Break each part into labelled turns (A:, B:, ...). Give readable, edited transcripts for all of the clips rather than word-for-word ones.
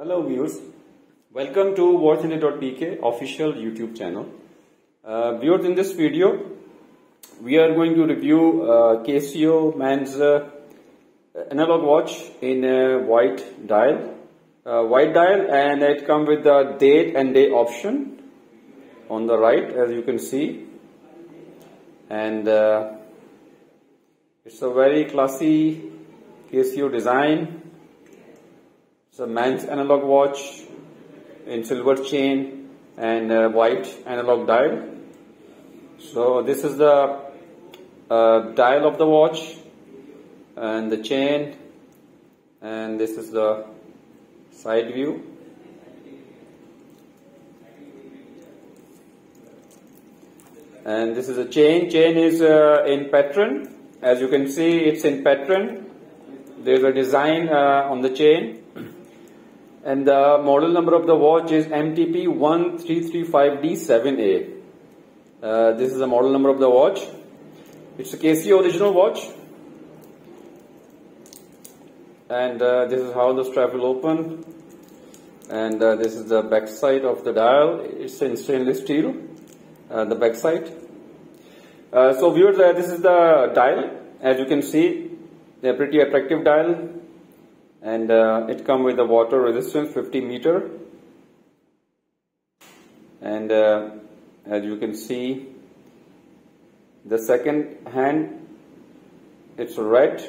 A: Hello viewers, welcome to watchinternetpk official YouTube channel. Viewers, in this video we are going to review Casio man's analog watch in white dial, and it comes with the date and day option on the right, as you can see, and it's a very classy Casio design. It's a man's analog watch in silver chain and white analog dial. So this is the dial of the watch and the chain, and this is the side view. And this is a chain. Chain is in pattern. As you can see, it's in pattern. There's a design on the chain. And the model number of the watch is MTP-1335D-7A. This is the model number of the watch. It's a Casio original watch. And this is how the strap will open. And this is the back side of the dial. It's in stainless steel, the back side. So viewers, this is the dial. As you can see, they're pretty attractive dial. And it comes with a water resistance 50 meter, and as you can see, the second hand, it's red,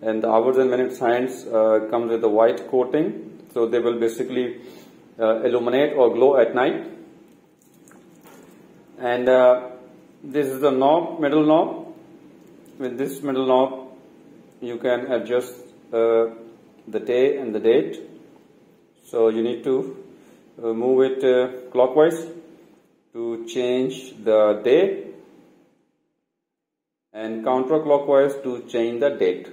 A: and the hours and minutes hands comes with a white coating, so they will basically illuminate or glow at night. And this is the knob, middle knob. With this middle knob you can adjust the day and the date. So you need to move it clockwise to change the day and counterclockwise to change the date.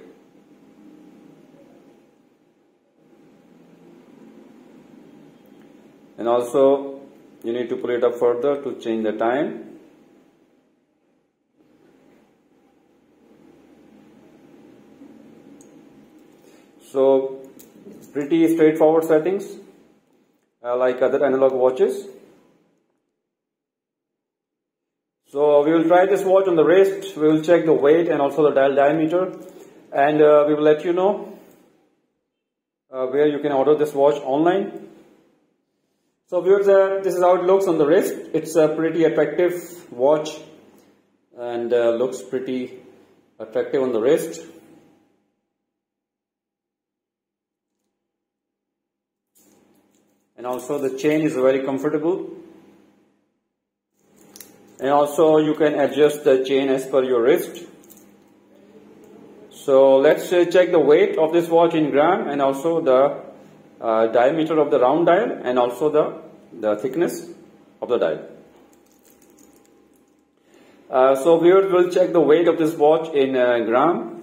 A: And also you need to pull it up further to change the time. So pretty straightforward settings like other analog watches. So we will try this watch on the wrist. We will check the weight and also the dial diameter, and we will let you know where you can order this watch online. So viewers, this is how it looks on the wrist. It's a pretty attractive watch and looks pretty attractive on the wrist. And also the chain is very comfortable, and also you can adjust the chain as per your wrist. So let's check the weight of this watch in gram, and also the diameter of the round dial, and also the thickness of the dial. So viewers, will check the weight of this watch in gram.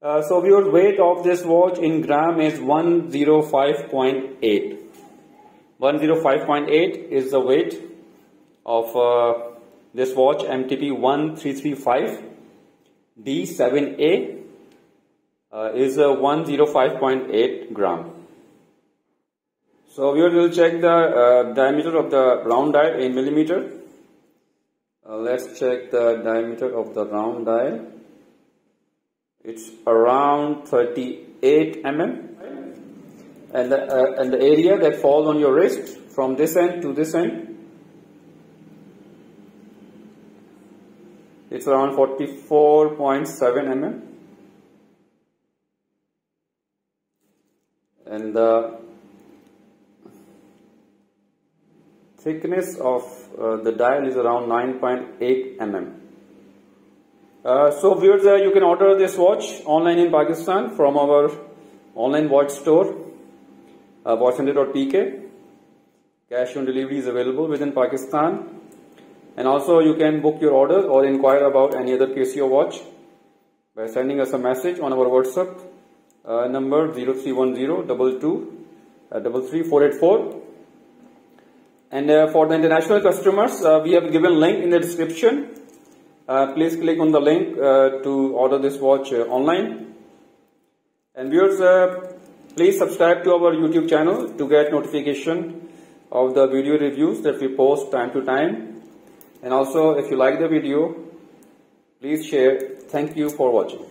A: So viewers, weight of this watch in gram is 105.8. 105.8 is the weight of this watch MTP-1335D-7A. Is 105.8 gram. So viewers, will check the diameter of the round dial in millimeter. Let's check the diameter of the round dial. It's around 38 mm, and the area that falls on your wrist from this end to this end, it's around 44.7 mm, and the thickness of the dial is around 9.8 mm. So viewers, you can order this watch online in Pakistan from our online watch store, watchinternetpk. Cash on delivery is available within Pakistan, and also you can book your order or inquire about any other Casio watch by sending us a message on our WhatsApp number 031022333484. And for the international customers, we have given link in the description please click on the link to order this watch online. And viewers, please subscribe to our YouTube channel to get notification of the video reviews that we post time to time. And also, if you like the video, please share. Thank you for watching.